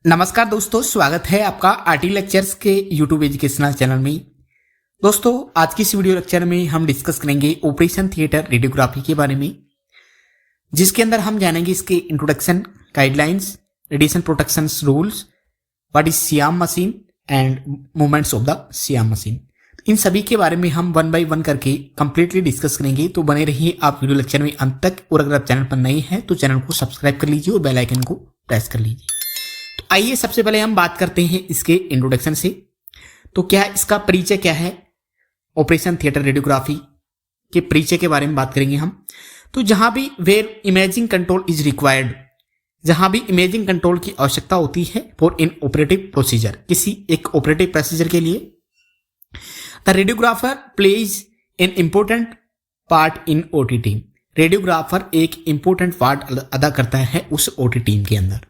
नमस्कार दोस्तों, स्वागत है आपका आरटी लेक्चर्स के यूट्यूब एजुकेशनल चैनल में। दोस्तों, आज की इस वीडियो लेक्चर में हम डिस्कस करेंगे ऑपरेशन थिएटर रेडियोग्राफी के बारे में, जिसके अंदर हम जानेंगे इसके introduction, guidelines, radiation protection rules, what is C-arm machine and movements of the C-arm machine. इन सभी के बारे में हम वन बाय वन करके कंप्लीटली डिस्कस करेंगे। तो बने रहिए आप वीडियो लेक्चर में अंत तक, और अगर आप चैनल पर नए हैं तो चैनल को सब्सक्राइब कर लीजिए और बेल आइकन को प्रेस कर लीजिए। आइए सबसे पहले हम बात करते हैं इसके इंट्रोडक्शन से। तो क्या इसका परिचय क्या है, ऑपरेशन थिएटर रेडियोग्राफी के परिचय के बारे में बात करेंगे हम। तो जहां भी where imaging control is required, जहां भी इमेजिंग कंट्रोल की आवश्यकता होती है फॉर इन ऑपरेटिव प्रोसीजर, किसी एक ऑपरेटिव प्रोसीजर के लिए, the radiographer plays an important part in OT team. Radiographer एक इंपॉर्टेंट पार्ट अदा करता है उस ओटी टीम के अंदर।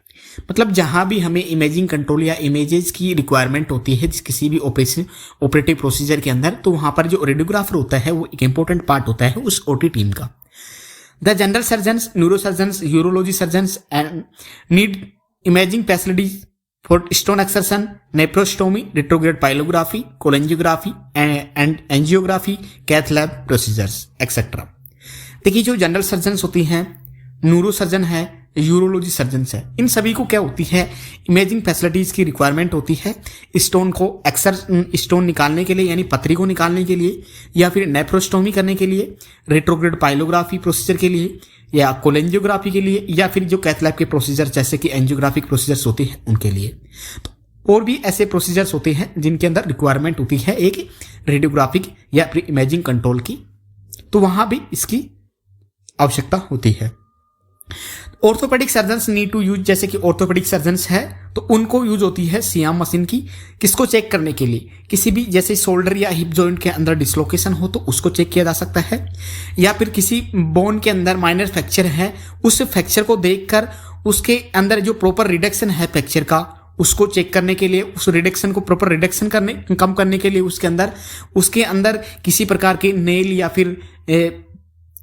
मतलब जहां भी हमें इमेजिंग कंट्रोल या इमेजेस की रिक्वायरमेंट होती है किसी भी ऑपरेटिव प्रोसीजर के अंदर, तो वहां पर जो रेडियोग्राफर होता है वो एक इंपॉर्टेंट पार्ट होता है उस ओटी टीम का। The general surgeons, neurosurgeons, urology surgeons and need imaging facilities for stone extraction, nephrostomy, retrograde pyelography, cholangiography and angiography, cath lab procedures etcetera. देखिए, जो जनरल सर्जन्स होती हैं, न्यूरो सर्जन है, urology surgeons है, इन सभी को क्या होती है, इमेजिंग फैसिलिटीज की रिक्वायरमेंट होती है स्टोन को स्टोन निकालने के लिए, यानी पथरी को निकालने के लिए, या फिर नेफ्रोस्टोमी करने के लिए, रेट्रोग्रेड पाइलोग्राफी प्रोसीजर के लिए, या कोलेंजियोग्राफी के लिए, या फिर जो कैथ लैब के प्रोसीजर जैसे कि एंजियोग्राफिक प्रोसीजर्स होते हैं उनके लिए। तो और भी ऐसे प्रोसीजर्स होते हैं जिनके अंदर रिक्वायरमेंट होती है एक रेडियोग्राफिक या फिर इमेजिंग कंट्रोल की, तो वहां भी इसकी आवश्यकता होती है। Orthopaedic surgeons need to use, जैसे कि ऑर्थोपेडिक सर्जन्स है तो उनको यूज होती है सियाम मशीन की, किसको चेक करने के लिए, किसी भी जैसे शोल्डर या हिप जॉइंट के अंदर डिसलोकेशन हो तो उसको चेक किया जा सकता है, या फिर किसी बोन के अंदर माइनर फ्रैक्चर है, उस फ्रैक्चर को देखकर उसके अंदर जो प्रॉपर रिडक्शन है फ्रैक्चर का उसको चेक करने के लिए, उस रिडक्शन को प्रॉपर रिडक्शन करने कम करने के लिए उसके अंदर किसी प्रकार के नेल या फिर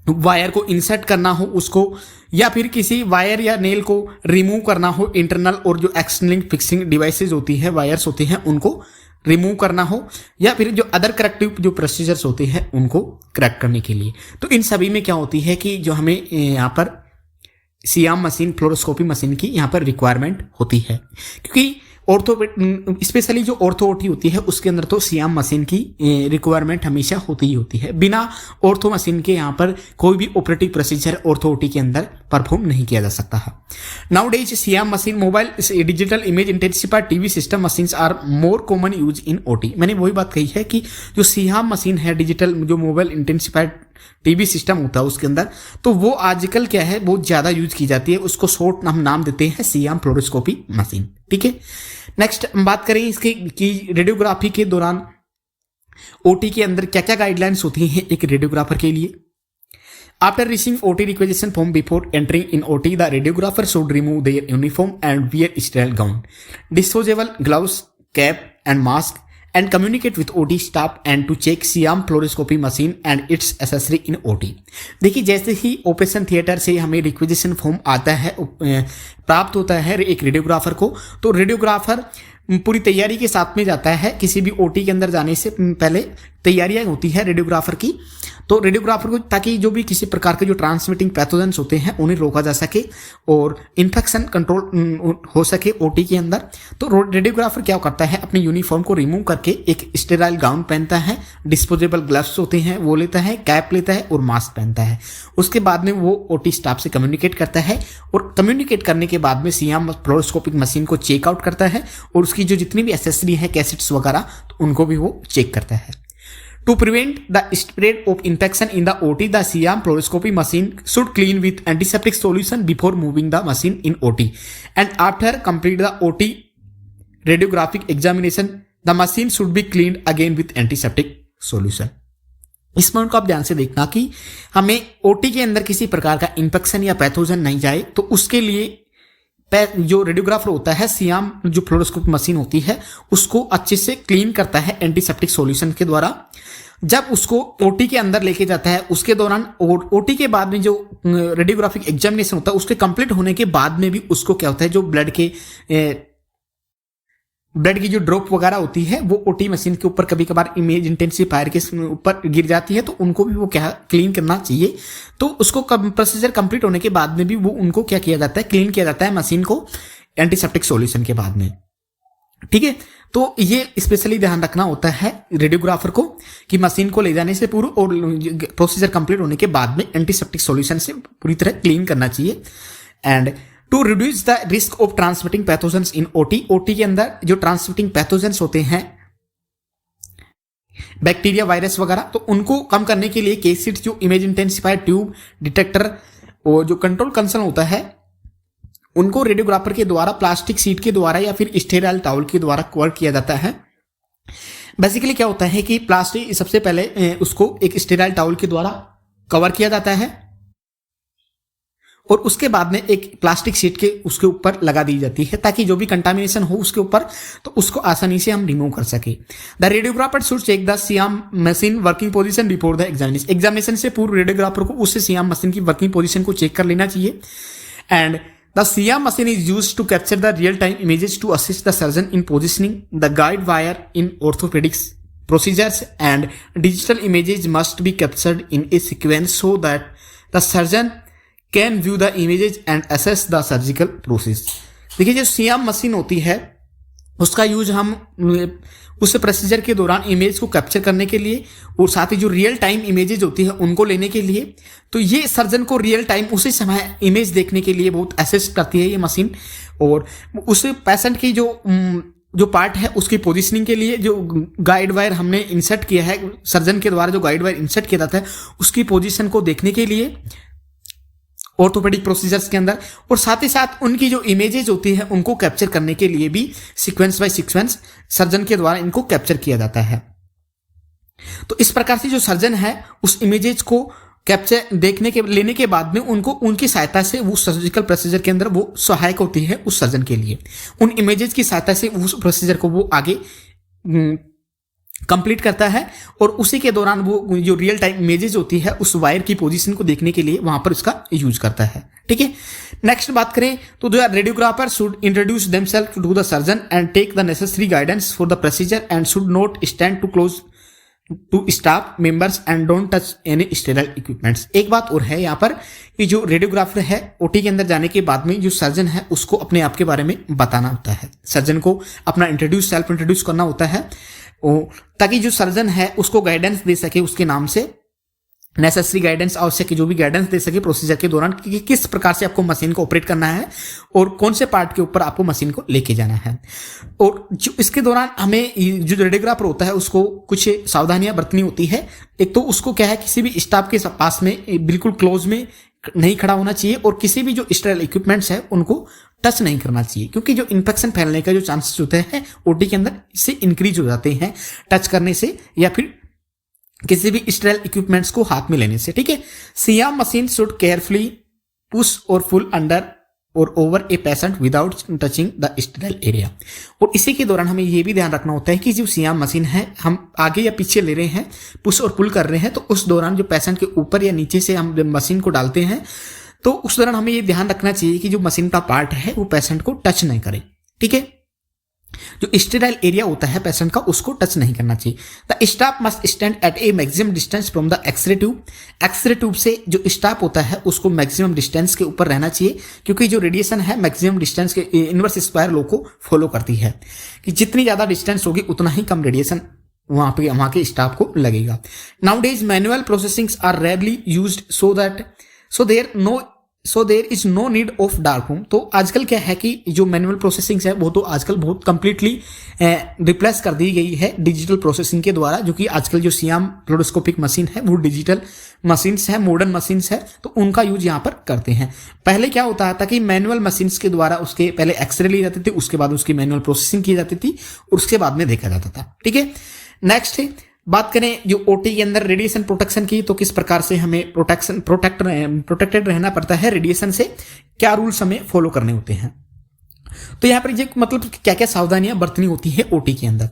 वायर को इंसर्ट करना हो उसको, या फिर किसी वायर या नेल को रिमूव करना हो, इंटरनल और जो एक्सटर्नल फिक्सिंग डिवाइसेस होती है, वायर्स होते हैं, उनको रिमूव करना हो, या फिर जो अदर करेक्टिव जो प्रोसीजर्स होते हैं उनको करेक्ट करने के लिए। तो इन सभी में क्या होती है कि जो हमें यहाँ पर सियाम मशीन, फ्लोरोस्कोपी मशीन की यहाँ पर रिक्वायरमेंट होती है, क्योंकि स्पेशली जो ऑर्थो होती है उसके अंदर तो सियाम मशीन की रिक्वायरमेंट हमेशा होती ही होती है। बिना ऑर्थो मशीन के यहाँ पर कोई भी ऑपरेटिव प्रोसीजर ऑर्थो के अंदर परफॉर्म नहीं किया जा सकता है। Nowadays C arm machine, mobile digital image intensified TV system machines are more common use in OT. मैंने वही बात कही है कि जो सियाम मशीन है, डिजिटल जो मोबाइल इंटेंसिफाइड टीवी सिस्टम होता है उसके अंदर, तो वो आजकल क्या है बहुत ज्यादा यूज की जाती है, उसको शॉर्ट हम नाम देते हैं सियाम फ्लोरोस्कोपी मशीन। ठीक है, नेक्स्ट हम बात करें इसके कि रेडियोग्राफी के दौरान ओटी के अंदर क्या क्या गाइडलाइंस होती हैं एक रेडियोग्राफर के लिए। After receiving OT requisition form before entering in OT, the radiographer should remove their uniform and wear sterile gown, disposable gloves, cap and mask, and communicate with OT staff and to check SIAM fluoroscopy machine and its accessory in OT। देखिए, जैसे ही operation theatre से हमें requisition form आता है, प्राप्त होता है एक रेडियोग्राफर को, तो रेडियोग्राफर पूरी तैयारी के साथ में जाता है। किसी भी ओटी के अंदर जाने से पहले तैयारियां होती है रेडियोग्राफर की, तो रेडियोग्राफर को ताकि जो भी किसी प्रकार के जो ट्रांसमिटिंग पैथोजेंस होते हैं उन्हें रोका जा सके और इन्फेक्शन कंट्रोल हो सके ओटी के अंदर। तो रेडियोग्राफर क्या करता है, अपनी यूनिफॉर्म को रिमूव करके एक स्टेराइल गाउन पहनता है, डिस्पोजेबल ग्लव्स होते हैं वो लेता है, कैप लेता है और मास्क पहनता है। उसके बाद में वो ओटी स्टाफ से कम्युनिकेट करता है, और कम्युनिकेट करने के बाद में सियाम फ्लोरोस्कोपिक मशीन को चेकआउट करता है, और उसकी जो जितनी भी एसेसरी है, कैसेट्स वगैरह, तो उनको भी वो चेक करता है। To prevent the spread of infection in the OT, the Siam fluoroscopy machine should clean with antiseptic solution before moving the machine in OT. And after complete the OT radiographic examination, the machine should be cleaned again with antiseptic solution. इस point को आप ध्यान से देखना कि हमें OT के अंदर किसी प्रकार का इन्फेक्शन या पैथोजन नहीं जाए, तो उसके लिए जो रेडियोग्राफर होता है, सियाम जो फ्लोरोस्कोपी मशीन होती है उसको अच्छे से क्लीन करता है एंटीसेप्टिक सॉल्यूशन के द्वारा। जब उसको ओटी के अंदर लेके जाता है, उसके दौरान ओटी के बाद में जो रेडियोग्राफिक एग्जामिनेशन होता है उसके कंप्लीट होने के बाद में भी उसको क्या होता है, जो ब्लड के ब्लड की जो ड्रॉप वगैरह होती है वो ओटी मशीन के ऊपर कभी कभार इमेज इंटेंसिफायर के ऊपर गिर जाती है, तो उनको भी वो क्या क्लीन करना चाहिए। तो उसको प्रोसीजर कंप्लीट होने के बाद में भी वो उनको क्या किया जाता है, क्लीन किया जाता है मशीन को एंटीसेप्टिक सॉल्यूशन के बाद में। ठीक है, तो ये स्पेशली ध्यान रखना होता है रेडियोग्राफर को कि मशीन को ले जाने से पूर्व और प्रोसीजर कंप्लीट होने के बाद में एंटीसेप्टिक सॉल्यूशन से पूरी तरह क्लीन करना चाहिए। And to reduce the risk of transmitting pathogens in OT, OT के अंदर जो ट्रांसमिटिंग पैथोजेंस होते हैं बैक्टीरिया वायरस वगैरह, तो उनको कम करने के लिए केसिट जो इमेज इंटेंसिफायर ट्यूब डिटेक्टर और जो कंट्रोल कंसर्न होता है उनको रेडियोग्राफर के द्वारा प्लास्टिक शीट के द्वारा या फिर स्टेराइल टॉवल के द्वारा कवर किया जाता है। बेसिकली क्या होता है कि प्लास्टिक सबसे पहले उसको एक स्टेराइल टॉवल के द्वारा कवर किया जाता है और उसके बाद में एक प्लास्टिक शीट के उसके ऊपर लगा दी जाती है ताकि जो भी कंटामिनेशन हो उसके ऊपर तो उसको आसानी से हम रिमूव कर सके। The radiographer should check the C-arm machine working position before the examination, examination से पूर्व रेडियोग्राफर को उस सियाम मशीन की वर्किंग पोजीशन को चेक कर लेना चाहिए। And the C-arm machine is used to capture the real time images to assist the surgeon in positioning the guide wire in orthopaedics procedures, and digital images must be captured in a sequence so that the surgeon can view the images and assess the surgical process। देखिए जो C arm machine होती है उसका use हम उस procedure के दौरान image को कैप्चर करने के लिए और साथ ही जो रियल टाइम इमेजेज होती है उनको लेने के लिए, तो ये सर्जन को रियल टाइम उसी समय इमेज देखने के लिए बहुत असिस्ट करती है ये मशीन। और उस पेशेंट की जो पार्ट है उसकी पोजीशनिंग के लिए जो गाइड वायर हमने इंसर्ट किया है, सर्जन के द्वारा जो गाइड वायर इंसर्ट किया जाता है उसकी पोजीशन को देखने के लिए ऑर्थोपेडिक प्रोसीजर्स के अंदर, और साथ ही साथ उनकी जो इमेजेज होती है उनको कैप्चर करने के लिए भी सीक्वेंस बाय सीक्वेंस सर्जन के द्वारा इनको कैप्चर किया जाता है। तो इस प्रकार से जो सर्जन है उस इमेजेज को कैप्चर लेने के बाद में उनको उनकी सहायता से वो सर्जिकल प्रोसीजर के अंदर वो सहायक होती है उस सर्जन के लिए। उन इमेजेस की सहायता से उस प्रोसीजर को वो आगे कंप्लीट करता है और उसी के दौरान वो जो रियल टाइम इमेजेस होती है उस वायर की पोजीशन को देखने के लिए वहां पर उसका यूज करता है। ठीक है, नेक्स्ट बात करें तो the radiographer should introduce themself to the surgeon and take the necessary guidance for the procedure and should not stand too close to staff members and don't touch any sterile equipments. एक बात और है यहाँ पर कि जो radiographer है OT के अंदर जाने के बाद में जो सर्जन है उसको अपने आप के बारे में बताना होता है, सर्जन को अपना सेल्फ इंट्रोड्यूस करना होता है ताकि जो सर्जन है उसको गाइडेंस दे सके, उसके नाम से नेसेसरी गाइडेंस आवश्यक जो भी गाइडेंस दे सके प्रोसीजर के दौरान कि किस प्रकार से आपको मशीन को ऑपरेट करना है और कौन से पार्ट के ऊपर आपको मशीन को लेके जाना है। और जो इसके दौरान हमें जो रेडियोग्राफर होता है उसको कुछ सावधानियां बरतनी होती है। एक तो उसको क्या है कि भी स्टाफ के पास में बिल्कुल क्लोज में नहीं खड़ा होना चाहिए और किसी भी जो स्टेराइल इक्विपमेंट्स है उनको टच नहीं करना चाहिए, क्योंकि जो इन्फेक्शन फैलने का जो चांसेस होते हैं ओटी के अंदर इससे इंक्रीज हो जाते हैं टच करने से या फिर किसी भी स्टेराइल इक्विपमेंट्स को हाथ में लेने से। ठीक है, SIAM machine should carefully push और पुल अंडर और over a patient without touching the sterile area. और इसी के दौरान हमें यह भी ध्यान रखना होता है कि जो सियाम मशीन है हम आगे या पीछे ले रहे हैं, पुश और पुल कर रहे हैं, तो उस दौरान जो पेशेंट के ऊपर या नीचे से हम मशीन को डालते हैं तो उस दौरान हमें ये ध्यान रखना चाहिए कि जो मशीन का पार्ट है वो पेशेंट को टच नहीं करे। ठीक है, जो स्टेराइल एरिया होता है पेशेंट का उसको टच नहीं करना चाहिए। The staff must stand at a maximum distance from the X-ray tube. X-ray tube से जो स्टाफ होता है उसको मैक्सिमम डिस्टेंस के ऊपर रहना चाहिए, क्योंकि जो रेडिएशन है मैक्सिमम डिस्टेंस के इनवर्स स्क्वायर लॉ को फॉलो करती है कि जितनी ज्यादा डिस्टेंस होगी उतना ही कम रेडिएशन वहां के स्टाफ को लगेगा। Nowadays manual processings are rarely used so there is no need of dark room. तो आजकल क्या है कि जो मैनुअल प्रोसेसिंग है वो तो आजकल बहुत कंप्लीटली रिप्लेस कर दी गई है डिजिटल प्रोसेसिंग के द्वारा, जो कि आजकल जो सियाम फ्लोरोस्कोपिक मशीन है वो डिजिटल मशीन्स है, मॉडर्न मशीन्स है, तो उनका यूज यहाँ पर करते हैं। पहले क्या होता था कि मैनुअल मशीन्स के द्वारा उसके पहले एक्सरे ली जाती थी, उसके बाद उसकी मैनुअल प्रोसेसिंग की जाती थी और उसके बाद में देखा जाता था। ठीक है, नेक्स्ट है बात करें जो ओटी के अंदर रेडिएशन प्रोटेक्शन की, तो किस प्रकार से हमें प्रोटेक्टेड रहना पड़ता है रेडिएशन से, क्या रूल्स हमें फॉलो करने होते हैं। तो यहाँ पर ये मतलब क्या क्या सावधानियां बरतनी होती है ओटी के अंदर।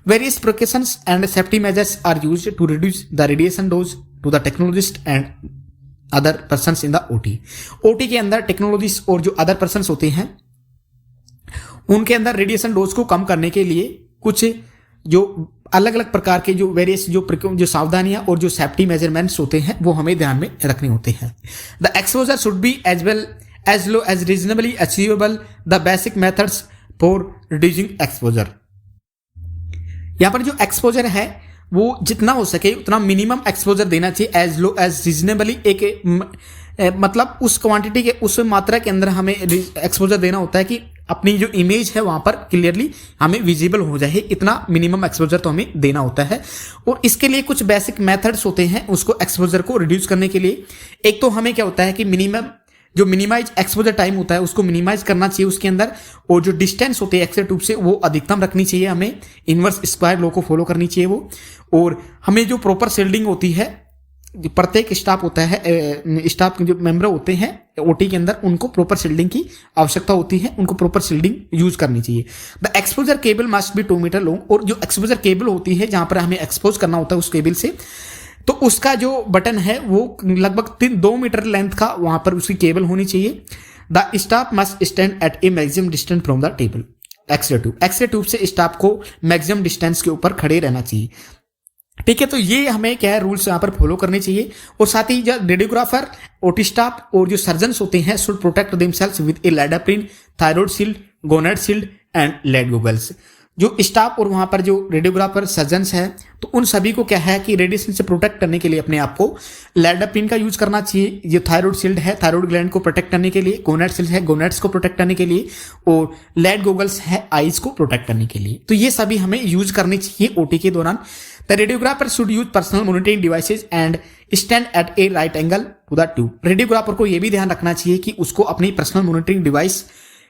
Various precautions and safety measures are used to reduce the radiation dose to the technologist and other persons in the OT. OT के अंदर टेक्नोलॉजिस्ट और जो अदर पर्सन्स होते हैं उनके अंदर रेडिएशन डोज को कम करने के लिए कुछ जो अलग अलग प्रकार के जो वेरियस जो सावधानियां और जो सेफ्टी मेजरमेंट्स होते हैं वो हमें ध्यान में रखने होते हैं। The exposure should be as well as low as reasonably achievable the basic methods for reducing exposure. यहां पर जो एक्सपोजर है वो जितना हो सके उतना मिनिमम एक्सपोजर देना चाहिए एज लो एज रीजनेबली। मतलब उस क्वांटिटी के उस मात्रा के अंदर हमें एक्सपोजर देना होता है कि अपनी जो इमेज है वहां पर क्लियरली हमें विजिबल हो जाए, इतना मिनिमम एक्सपोजर तो हमें देना होता है। और इसके लिए कुछ बेसिक मेथड्स होते हैं उसको एक्सपोजर को रिड्यूस करने के लिए। एक तो हमें क्या होता है कि मिनिमाइज एक्सपोजर टाइम होता है उसको मिनिमाइज करना चाहिए उसके अंदर, और जो डिस्टेंस होती है एक्सरे ट्यूब से वो अधिकतम रखनी चाहिए, हमें इनवर्स स्क्वायर लॉ को फॉलो करनी चाहिए वो। और हमें जो प्रॉपर शील्डिंग होती है, प्रत्येक स्टाफ होता है, स्टाफ के जो मेंबर होते हैं ओटी के अंदर उनको प्रॉपर शील्डिंग की आवश्यकता होती है, उनको प्रॉपर शील्डिंग यूज करनी चाहिए। The exposure cable must be 2 metre long. और जो एक्सपोजर केबल होती है जहां पर हमें एक्सपोज करना होता है उस केबल से, तो उसका जो बटन है वो लगभग 2 मीटर लेंथ का वहां पर उसकी केबल होनी चाहिए। The staff must stand at a maximum distance from the table X-ray tube से स्टाफ को मैक्सिमम डिस्टेंस के ऊपर खड़े रहना चाहिए। ठीक है, तो ये हमें क्या है रूल्स यहाँ पर फॉलो करने चाहिए। और साथ ही जो रेडियोग्राफर, ओटी स्टाफ और जो सर्जन्स होते हैं should protect themselves with a lead apron, thyroid shield, gonad shield and lead goggles. जो स्टाफ और वहां पर जो रेडियोग्राफर सर्जन्स हैं तो उन सभी को क्या है कि रेडिएशन से प्रोटेक्ट करने के लिए अपने आप को लाइडोप्रिन का यूज करना चाहिए। ये थायराइड शील्ड है थायराइड ग्लैंड को प्रोटेक्ट करने के लिए, गोनेड शील्ड है गोनेड्स को प्रोटेक्ट करने के लिए, और लेड गॉगल्स है आईज को प्रोटेक्ट करने के लिए। तो ये सभी हमें यूज करनी चाहिए ओटी के दौरान। The radiographer should use personal monitoring devices and stand at a right angle to the tube. Radiographer को यह भी ध्यान रखना चाहिए कि उसको अपनी पर्सनल मॉनिटरिंग डिवाइस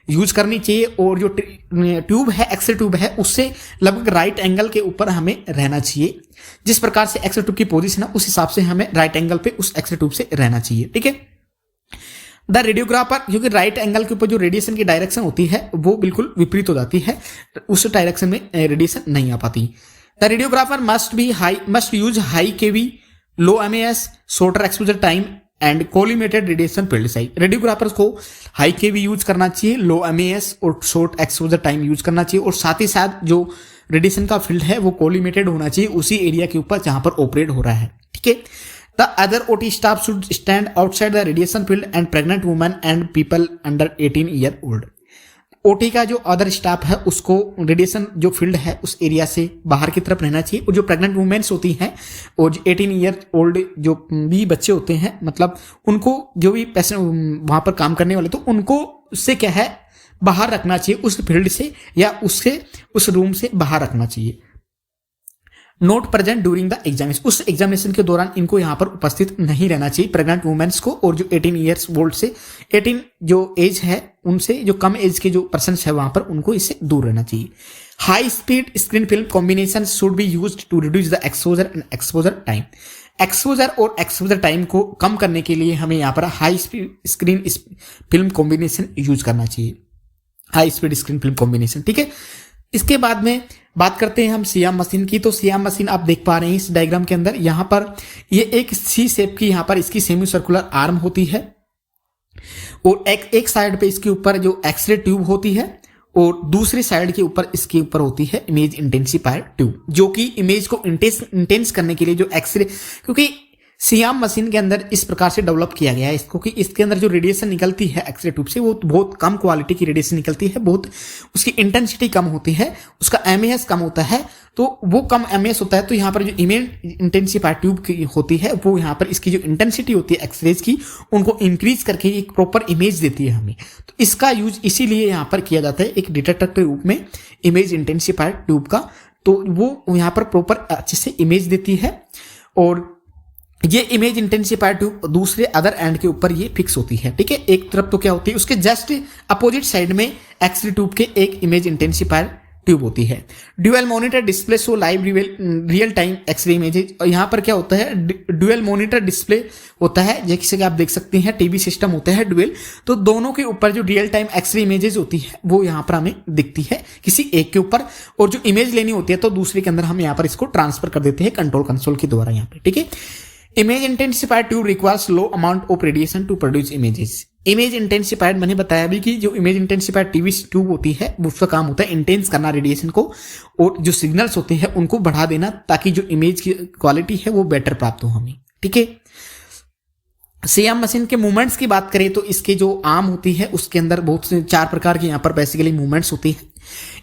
यूज करनी चाहिए और जो ट्यूब है एक्सरे ट्यूब है उससे लगभग राइट एंगल के ऊपर हमें रहना चाहिए। जिस प्रकार से एक्सरे ट्यूब की पोजीशन है उस हिसाब से हमें राइट एंगल पे उस एक्सरे ट्यूब से रहना चाहिए। ठीक है, द रेडियोग्राफर, क्योंकि राइट एंगल के ऊपर जो रेडिएशन की डायरेक्शन होती है वो बिल्कुल विपरीत हो जाती है, उस डायरेक्शन में रेडिएशन नहीं आ पाती। The radiographer must use high kV, low mAs, shorter exposure time and collimated radiation field size. Radiographer को हाई केवी यूज करना चाहिए, लो एमएएस और शॉर्ट एक्सपोजर टाइम यूज करना चाहिए, और साथ ही साथ जो रेडिएशन का फील्ड है वो कोलिमेटेड होना चाहिए उसी एरिया के ऊपर जहां पर ऑपरेट हो रहा है। ठीक है, the other OT staff should stand outside the radiation field and pregnant women and people under 18 year old. OT का जो अदर स्टाफ है उसको रेडिएशन जो फील्ड है उस एरिया से बाहर की तरफ रहना चाहिए, और जो प्रेग्नेंट वुमेन्स होती हैं और जो 18 ईयर ओल्ड जो भी बच्चे होते हैं, मतलब उनको जो भी पेशेंट वहां पर काम करने वाले तो उनको उससे क्या है बाहर रखना चाहिए, उस फील्ड से या उससे उस रूम से बाहर रखना चाहिए। Note present during the examination, उस एग्जामिनेशन के दौरान इनको यहाँ पर उपस्थित नहीं रहना चाहिए प्रेग्नेंट वुमेन्स को, और जो 18 ईयर्स ओल्ड से 18 जो एज है उनसे जो कम एज के जो पर्सन है वहां पर उनको इससे दूर रहना चाहिए। High speed screen film combination should be used to reduce the exposure and exposure time. Exposure और एक्सपोजर टाइम को कम करने के लिए हमें यहाँ पर high speed screen film combination use करना चाहिए, high speed screen film combination. ठीक है, इसके बाद में बात करते हैं हम सियाम मशीन की। तो सियाम मशीन आप देख पा रहे हैं इस डायग्राम के अंदर, यहां पर ये एक सी शेप की यहां पर इसकी सेमी सर्कुलर आर्म होती है, और एक साइड पे इसके ऊपर जो एक्सरे ट्यूब होती है और दूसरी साइड के ऊपर इसके ऊपर होती है इमेज इंटेंसिफायर ट्यूब, जो कि इमेज को इंटेंस करने के लिए जो एक्सरे, क्योंकि सियाम मशीन के अंदर इस प्रकार से डेवलप किया गया है इसको कि इसके अंदर जो रेडिएशन निकलती है एक्सरे ट्यूब से वो बहुत कम क्वालिटी की रेडिएशन निकलती है, बहुत उसकी इंटेंसिटी कम होती है, उसका एमएएस कम होता है, तो वो कम एमएएस होता है। तो यहाँ पर जो इमेज इंटेंसिफायर ट्यूब की होती है वो यहाँ पर इसकी जो इंटेंसिटी होती है एक्सरेज की उनको इंक्रीज करके एक प्रॉपर इमेज देती है हमें। तो इसका यूज इसीलिए यहाँ पर किया जाता है एक डिटेक्टर के रूप में इमेज इंटेंसिफायर ट्यूब का, तो वो यहाँ पर प्रॉपर अच्छे से इमेज देती है। और ये इमेज इंटेंसिफायर ट्यूब दूसरे अदर एंड के ऊपर ये फिक्स होती है। ठीक है, एक तरफ तो क्या होती है उसके जस्ट अपोजिट साइड में एक्सरे ट्यूब के एक इमेज इंटेंसिफायर ट्यूब होती है। Dual monitor display show live real time X-ray images, और यहाँ पर क्या होता है ड्यूअल मॉनिटर डिस्प्ले होता है, जैसे कि आप देख सकते हैं टीवी सिस्टम होता है ड्यूअल, तो दोनों के ऊपर जो रियल टाइम एक्सरे इमेजेस होती है वो यहाँ पर हमें दिखती है किसी एक के ऊपर, और जो इमेज लेनी होती है तो दूसरे के अंदर हम यहाँ पर इसको ट्रांसफर कर देते हैं कंट्रोल कंसोल के द्वारा यहाँ पे। ठीक है, image intensifier tube requires low amount of radiation to produce images. Image intensified मैंने बताया अभी कि जो इमेज इंटेंसिफाइड टीवी ट्यूब होती है उसका काम होता है इंटेंस करना रेडिएशन को, और जो सिग्नल्स होते हैं उनको बढ़ा देना ताकि जो इमेज की क्वालिटी है वो बेटर प्राप्त हो हमें। ठीक है। सीएम मशीन के मूवमेंट्स की बात करें तो इसके जो आर्म होती है उसके अंदर बहुत से 4 प्रकार के यहाँ पर बेसिकली मूवमेंट्स होती है।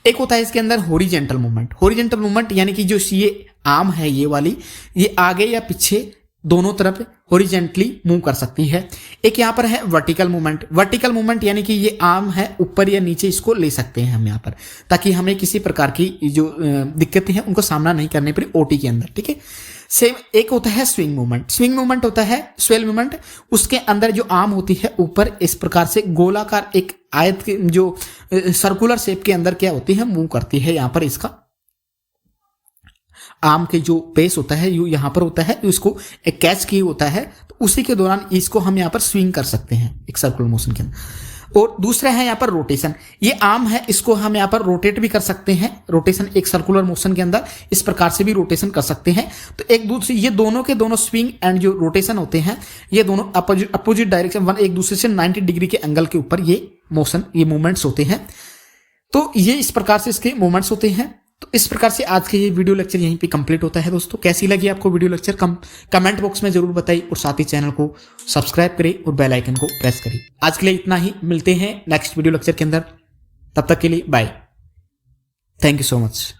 एक होता है इसके अंदर हॉरिजेंटल मूवमेंट। हॉरिजेंटल मूवमेंट यानी कि जो ये आर्म है ये वाली, ये आगे या पीछे दोनों तरफ हॉरिजेंटली मूव कर सकती है। एक यहाँ पर है वर्टिकल मूवमेंट। वर्टिकल मूवमेंट यानी कि ये आर्म है ऊपर या नीचे इसको ले सकते हैं हम यहाँ पर, ताकि हमें किसी प्रकार की जो दिक्कतें हैं उनको सामना नहीं करने पड़े ओटी के अंदर। ठीक है। सेम एक होता है स्विंग मूवमेंट। स्विंग मूवमेंट होता है स्वेल मूवमेंट, उसके अंदर जो आर्म होती है ऊपर इस प्रकार से गोलाकार एक आयत के जो सर्कुलर शेप के अंदर क्या होती है मूव करती है। यहाँ पर इसका आर्म के जो पेस होता है यू यहाँ पर होता है, इसको एक कैच किए होता है, तो उसी के दौरान इसको हम यहाँ पर स्विंग कर सकते हैं एक सर्कुलर मोशन के अंदर। और दूसरा है यहाँ पर रोटेशन। ये आर्म है, इसको हम यहाँ पर रोटेट भी कर सकते हैं। रोटेशन एक सर्कुलर मोशन के अंदर इस प्रकार से भी रोटेशन कर सकते हैं। तो एक दूसरे ये दोनों के दोनों स्विंग एंड जो रोटेशन होते हैं ये दोनों अपोजिट डायरेक्शन वन एक दूसरे से 90 डिग्री के एंगल के ऊपर ये मोशन ये मूवमेंट्स होते हैं। तो ये इस प्रकार से इसके मूवमेंट्स होते हैं। तो इस प्रकार से आज का ये वीडियो लेक्चर यहीं पे कंप्लीट होता है। दोस्तों कैसी लगी आपको वीडियो लेक्चर कमेंट बॉक्स में जरूर बताइए, और साथ ही चैनल को सब्सक्राइब करें और बेल आइकन को प्रेस करें। आज के लिए इतना ही, मिलते हैं नेक्स्ट वीडियो लेक्चर के अंदर। तब तक के लिए bye, thank you so much.